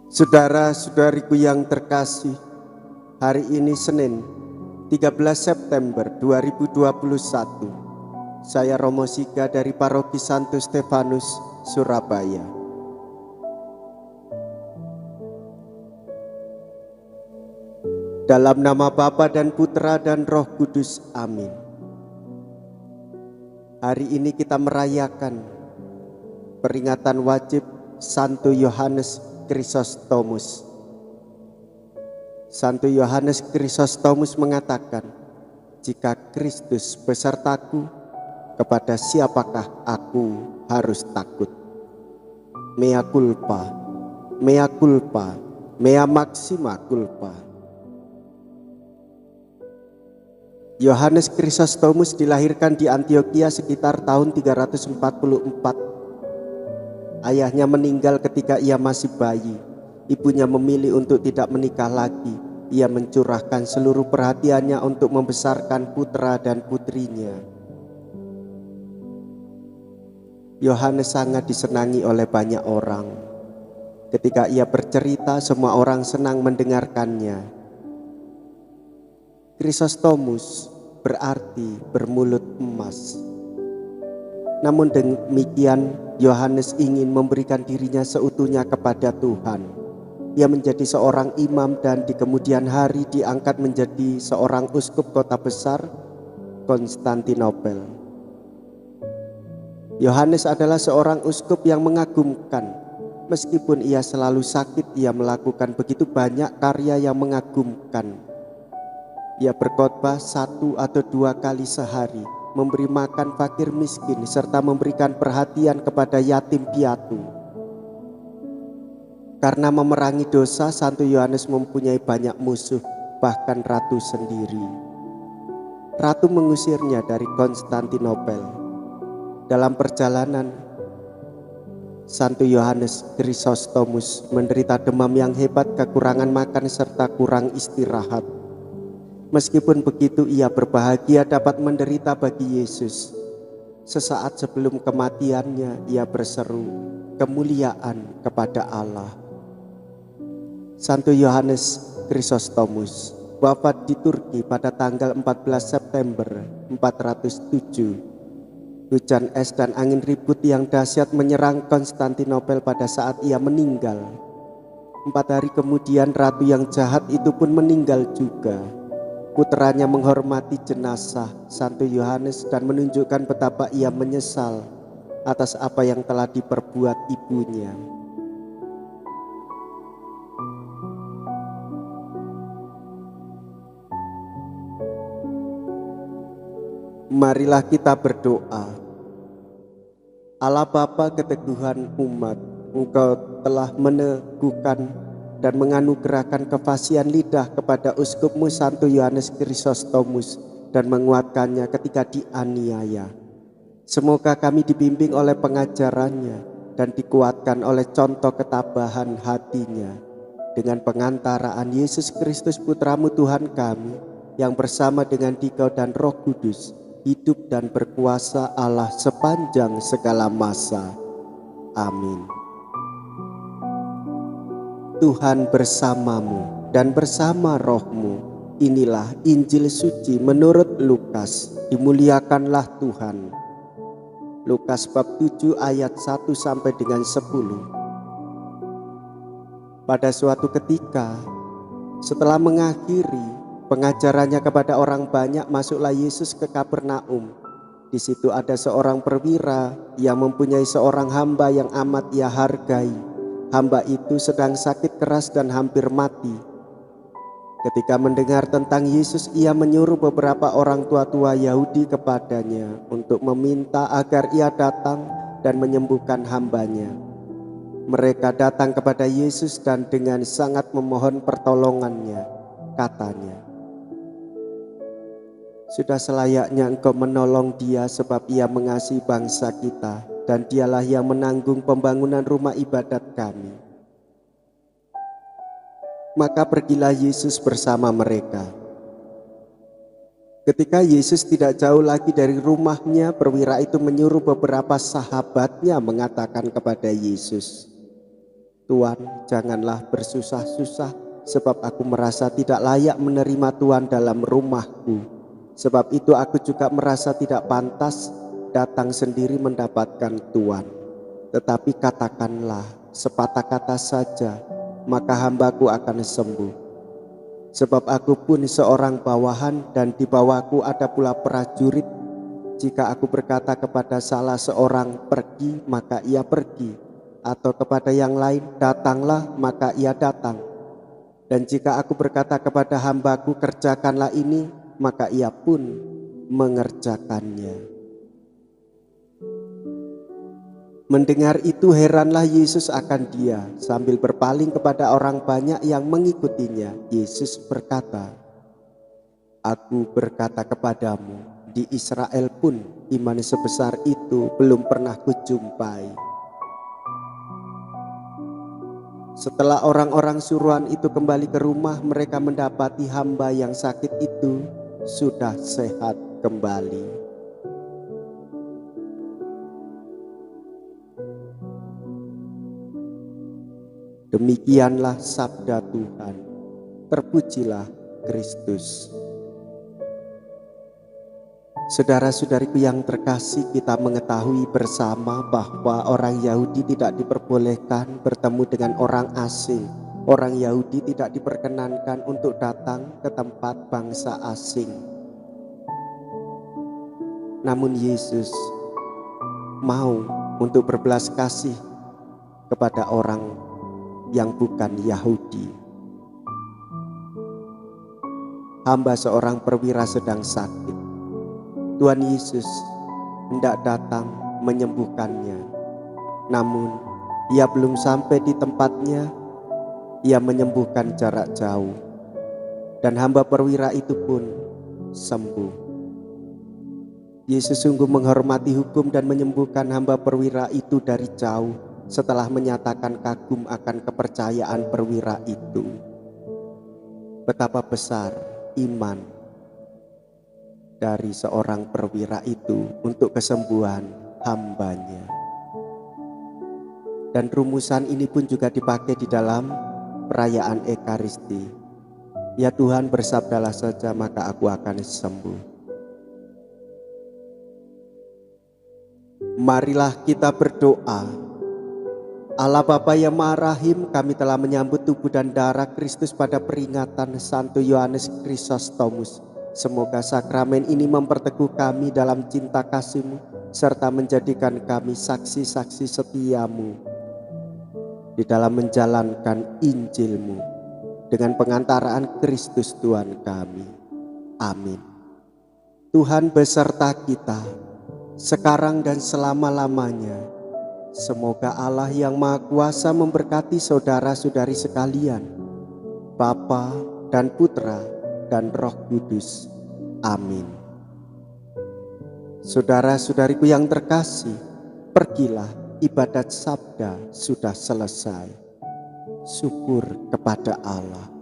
Saudara-saudariku yang terkasih, hari ini Senin 13 September 2021. Saya Romo Siga dari Paroki Santo Stefanus, Surabaya. Dalam nama Bapa dan Putra dan Roh Kudus, amin. Hari ini kita merayakan peringatan wajib Santo Yohanes Chrysostomus. Santo Yohanes Chrysostomus mengatakan, jika Kristus besertaku, kepada siapakah aku harus takut? Mea culpa, mea culpa, mea maxima culpa. Yohanes Chrysostomus dilahirkan di Antioquia sekitar tahun 344. Ayahnya meninggal ketika ia masih bayi. Ibunya memilih untuk tidak menikah lagi. Ia mencurahkan seluruh perhatiannya untuk membesarkan putra dan putrinya. Yohanes sangat disenangi oleh banyak orang. Ketika ia bercerita, semua orang senang mendengarkannya. Chrysostomus berarti bermulut emas. Namun demikian, Yohanes ingin memberikan dirinya seutuhnya kepada Tuhan. Ia menjadi seorang imam dan di kemudian hari diangkat menjadi seorang uskup kota besar Konstantinopel. Yohanes adalah seorang uskup yang mengagumkan. Meskipun ia selalu sakit, ia melakukan begitu banyak karya yang mengagumkan. Ia berkhotbah 1 atau 2 kali sehari, memberi makan fakir miskin, serta memberikan perhatian kepada yatim piatu. Karena memerangi dosa, Santo Yohanes mempunyai banyak musuh, bahkan ratu sendiri. Ratu mengusirnya dari Konstantinopel. Dalam perjalanan, Santo Yohanes Chrysostomus menderita demam yang hebat, kekurangan makan, serta kurang istirahat. Meskipun begitu, ia berbahagia dapat menderita bagi Yesus. Sesaat sebelum kematiannya, ia berseru, kemuliaan kepada Allah. Santo Yohanes Chrysostomus wafat di Turki pada tanggal 14 September 407. Hujan es dan angin ribut yang dahsyat menyerang Konstantinopel pada saat ia meninggal. 4 hari kemudian, ratu yang jahat itu pun meninggal juga. Putranya menghormati jenazah Santo Yohanes dan menunjukkan betapa ia menyesal atas apa yang telah diperbuat ibunya. Marilah kita berdoa. Allah Bapa keteguhan umat, Engkau telah meneguhkan dan menganugerahkan kefasihan lidah kepada uskupmu Santo Yohanes Chrysostomus dan menguatkannya ketika dianiaya. Semoga kami dibimbing oleh pengajarannya dan dikuatkan oleh contoh ketabahan hatinya. Dengan pengantaraan Yesus Kristus Putramu Tuhan kami, yang bersama dengan Dikau dan Roh Kudus, hidup dan berkuasa Allah sepanjang segala masa. Amin. Tuhan bersamamu dan bersama rohmu. Inilah Injil suci menurut Lukas. Dimuliakanlah Tuhan. Lukas bab 7 ayat 1 sampai dengan 10. Pada suatu ketika, setelah mengakhiri pengajarannya kepada orang banyak, masuklah Yesus ke Kapernaum. Di situ ada seorang perwira yang mempunyai seorang hamba yang amat ia hargai. Hamba itu sedang sakit keras dan hampir mati. Ketika mendengar tentang Yesus, ia menyuruh beberapa orang tua-tua Yahudi kepadanya untuk meminta agar ia datang dan menyembuhkan hambanya. Mereka datang kepada Yesus dan dengan sangat memohon pertolongannya. Katanya, sudah selayaknya Engkau menolong dia, sebab ia mengasihi bangsa kita, dan dialah yang menanggung pembangunan rumah ibadat kami. Maka pergilah Yesus bersama mereka. Ketika Yesus tidak jauh lagi dari rumahnya, perwira itu menyuruh beberapa sahabatnya mengatakan kepada Yesus, Tuhan, janganlah bersusah-susah, sebab aku merasa tidak layak menerima Tuhan dalam rumahku. Sebab itu aku juga merasa tidak pantas datang sendiri mendapatkan Tuhan. Tetapi katakanlah sepatah kata saja, maka hambaku akan sembuh. Sebab aku pun seorang bawahan, dan di bawahku ada pula prajurit. Jika aku berkata kepada salah seorang pergi, maka ia pergi, atau kepada yang lain datanglah, maka ia datang. Dan jika aku berkata kepada hambaku kerjakanlah ini, maka ia pun mengerjakannya. Mendengar itu heranlah Yesus akan dia. Sambil berpaling kepada orang banyak yang mengikutinya, Yesus berkata, Aku berkata kepadamu, di Israel pun iman sebesar itu belum pernah kujumpai. Setelah orang-orang suruhan itu kembali ke rumah, mereka mendapati hamba yang sakit itu sudah sehat kembali. Demikianlah sabda Tuhan. Terpujilah Kristus. Saudara-saudariku yang terkasih, kita mengetahui bersama bahwa orang Yahudi tidak diperbolehkan bertemu dengan orang asing. Orang Yahudi tidak diperkenankan untuk datang ke tempat bangsa asing. Namun Yesus mau untuk berbelas kasih kepada orang yang bukan Yahudi. Hamba seorang perwira sedang sakit. Tuhan Yesus hendak datang menyembuhkannya. Namun ia belum sampai di tempatnya, ia menyembuhkan jarak jauh. Dan hamba perwira itu pun sembuh. Yesus sungguh menghormati hukum dan menyembuhkan hamba perwira itu dari jauh, setelah menyatakan kagum akan kepercayaan perwira itu. Betapa besar iman dari seorang perwira itu untuk kesembuhan hambanya. Dan rumusan ini pun juga dipakai di dalam perayaan Ekaristi. Ya Tuhan, bersabdalah saja maka aku akan sembuh. Marilah kita berdoa. Allah Bapa yang Maha Rahim, kami telah menyambut tubuh dan darah Kristus pada peringatan Santo Yohanes Chrysostomus. Semoga sakramen ini memperteguh kami dalam cinta kasih-Mu, serta menjadikan kami saksi-saksi setia-Mu di dalam menjalankan Injil-Mu dengan pengantaraan Kristus Tuhan kami. Amin. Tuhan beserta kita, sekarang dan selama-lamanya. Semoga Allah yang Maha Kuasa memberkati saudara-saudari sekalian, Bapa dan Putra dan Roh Kudus. Amin. Saudara-saudariku yang terkasih, pergilah, ibadat sabda sudah selesai. Syukur kepada Allah.